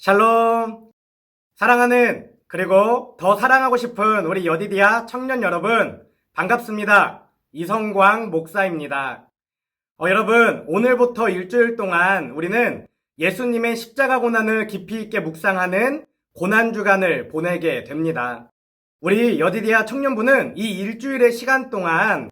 샬롬! 사랑하는 그리고 더 사랑하고 싶은 우리 여디디아 청년 여러분 반갑습니다. 이성광 목사입니다. 여러분 오늘부터 일주일 동안 우리는 예수님의 십자가 고난을 깊이 있게 묵상하는 고난주간을 보내게 됩니다. 우리 여디디아 청년부는 이 일주일의 시간 동안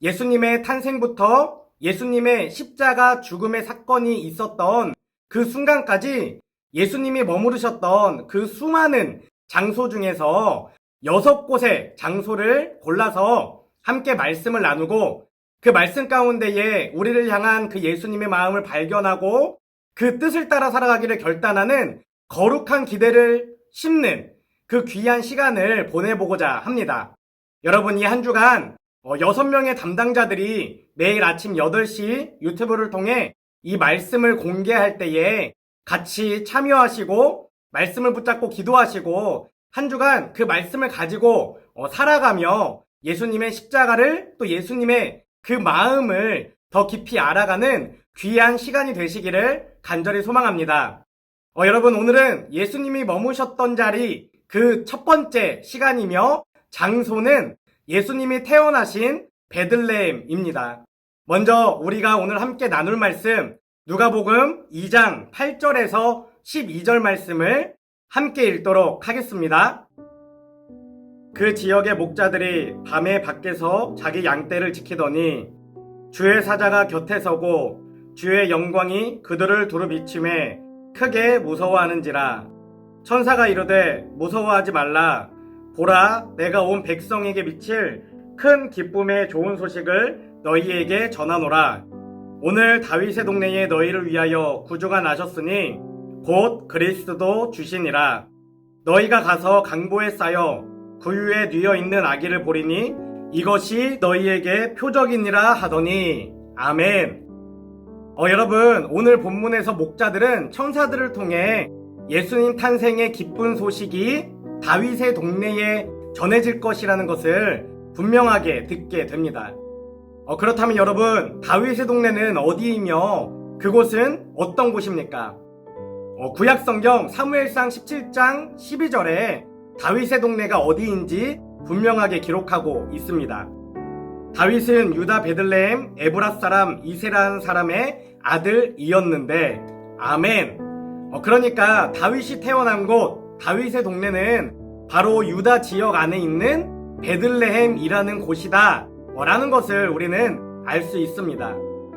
예수님의 탄생부터 예수님의 십자가 죽음의 사건이 있었던 그 순간까지 예수님이 머무르셨던 그 수많은 장소 중에서 6곳의 장소를 골라서 함께 말씀을 나누고 그 말씀 가운데에 우리를 향한 그 예수님의 마음을 발견하고 그 뜻을 따라 살아가기를 결단하는 거룩한 기대를 심는 그 귀한 시간을 보내보고자 합니다. 여러분 이 한 주간 6명의 담당자들이 매일 아침 8시 유튜브를 통해 이 말씀을 공개할 때에 같이 참여하시고 말씀을 붙잡고 기도하시고 한 주간 그 말씀을 가지고 살아가며 예수님의 십자가를 또 예수님의 그 마음을 더 깊이 알아가는 귀한 시간이 되시기를 간절히 소망합니다. 여러분 오늘은 예수님이 머무셨던 자리 그 첫 번째 시간이며 장소는 예수님이 태어나신 베들레헴입니다. 먼저 우리가 오늘 함께 나눌 말씀 누가복음 2장 8절에서 12절 말씀을 함께 읽도록 하겠습니다. 그 지역의 목자들이 밤에 밖에서 자기 양떼를 지키더니 주의 사자가 곁에 서고 주의 영광이 그들을 두루 비침에 크게 무서워하는지라. 천사가 이르되 무서워하지 말라. 보라, 내가 온 백성에게 미칠 큰 기쁨의 좋은 소식을 너희에게 전하노라. 오늘 다윗의 동네에 너희를 위하여 구주가 나셨으니 곧 그리스도 주시니라. 너희가 가서 강보에 쌓여 구유에 뉘어 있는 아기를 보리니 이것이 너희에게 표적이니라 하더니 아멘. 여러분 오늘 본문에서 목자들은 천사들을 통해 예수님 탄생의 기쁜 소식이 다윗의 동네에 전해질 것이라는 것을 분명하게 듣게 됩니다. 그렇다면 여러분 다윗의 동네는 어디이며 그곳은 어떤 곳입니까? 구약성경 사무엘상 17장 12절에 다윗의 동네가 어디인지 분명하게 기록하고 있습니다. 다윗은 유다 베들레헴 에브라 사람 이세라는 사람의 아들이었는데 아멘. 그러니까 다윗이 태어난 곳 다윗의 동네는 바로 유다 지역 안에 있는 베들레헴이라는 곳이다 라는 것을 우리는 알 수 있습니다.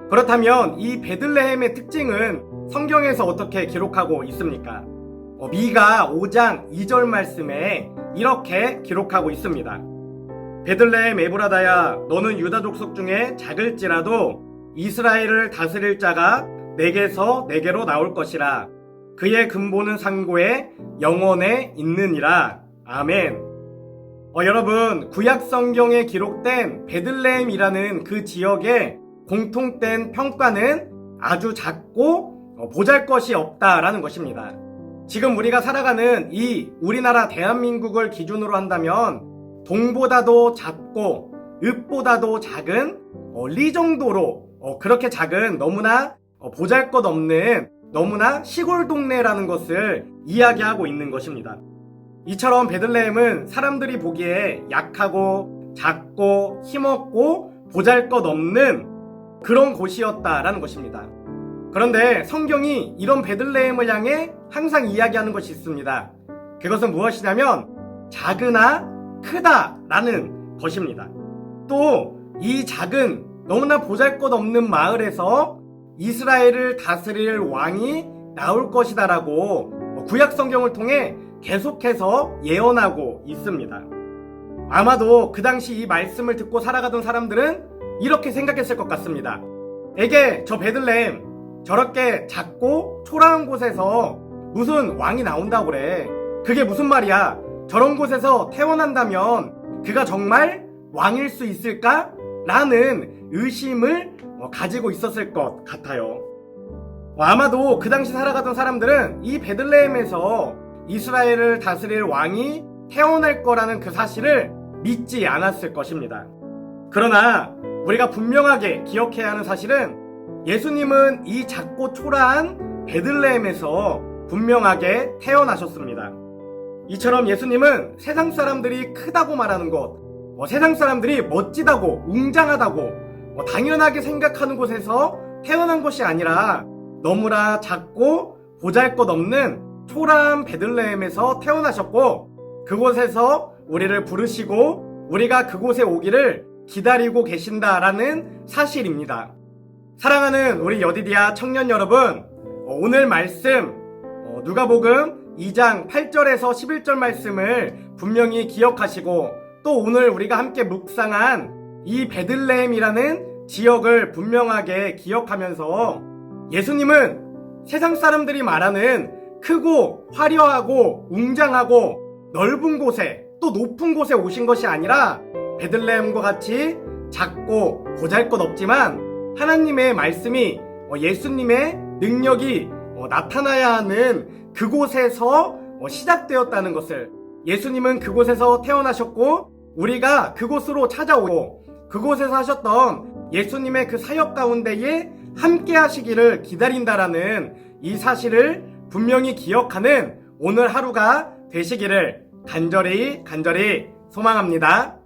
그렇다면 이 베들레헴의 특징은 성경에서 어떻게 기록하고 있습니까? 미가 5장 2절 말씀에 이렇게 기록하고 있습니다. 베들레헴 에브라다야 너는 유다 족속 중에 작을지라도 이스라엘을 다스릴 자가 내게서 내게로 나올 것이라. 그의 근본은 상고에 영원에 있느니라. 아멘. 여러분 구약 성경에 기록된 베들레헴이라는 그 지역의 공통된 평가는 아주 작고 보잘것이 없다라는 것입니다. 지금 우리가 살아가는 이 우리나라 대한민국을 기준으로 한다면 동보다도 작고 읍보다도 작은 리 정도로 그렇게 작은 너무나 보잘것없는 너무나 시골 동네라는 것을 이야기하고 있는 것입니다. 이처럼 베들레헴은 사람들이 보기에 약하고 작고 힘없고 보잘것없는 그런 곳이었다라는 것입니다. 그런데 성경이 이런 베들레헴을 향해 항상 이야기하는 것이 있습니다. 그것은 무엇이냐면 작으나 크다라는 것입니다. 또 이 작은 너무나 보잘것없는 마을에서 이스라엘을 다스릴 왕이 나올 것이다라고 구약 성경을 통해 계속해서 예언하고 있습니다. 아마도 그 당시 이 말씀을 듣고 살아가던 사람들은 이렇게 생각했을 것 같습니다. 에게 저 베들레헴 저렇게 작고 초라한 곳에서 무슨 왕이 나온다고 그래. 그게 무슨 말이야. 저런 곳에서 태어난다면 그가 정말 왕일 수 있을까? 라는 의심을 가지고 있었을 것 같아요. 아마도 그 당시 살아가던 사람들은 이 베들레헴에서 이스라엘을 다스릴 왕이 태어날 거라는 그 사실을 믿지 않았을 것입니다. 그러나 우리가 분명하게 기억해야 하는 사실은 예수님은 이 작고 초라한 베들레헴에서 분명하게 태어나셨습니다. 이처럼 예수님은 세상 사람들이 크다고 말하는 것, 세상 사람들이 멋지다고, 웅장하다고, 당연하게 생각하는 곳에서 태어난 것이 아니라 너무나 작고 보잘것없는 초라한 베들레헴에서 태어나셨고, 그곳에서 우리를 부르시고 우리가 그곳에 오기를 기다리고 계신다라는 사실입니다. 사랑하는 우리 여디디아 청년 여러분, 오늘 말씀 누가복음 2장 8절에서 11절 말씀을 분명히 기억하시고, 또 오늘 우리가 함께 묵상한 이 베들레헴이라는 지역을 분명하게 기억하면서 예수님은 세상 사람들이 말하는 크고 화려하고 웅장하고 넓은 곳에, 또 높은 곳에 오신 것이 아니라 베들레헴과 같이 작고 보잘것없지만 하나님의 말씀이, 예수님의 능력이 나타나야 하는 그곳에서 시작되었다는 것을, 예수님은 그곳에서 태어나셨고 우리가 그곳으로 찾아오고 그곳에서 하셨던 예수님의 그 사역 가운데에 함께 하시기를 기다린다라는 이 사실을 분명히 기억하는 오늘 하루가 되시기를 간절히 소망합니다.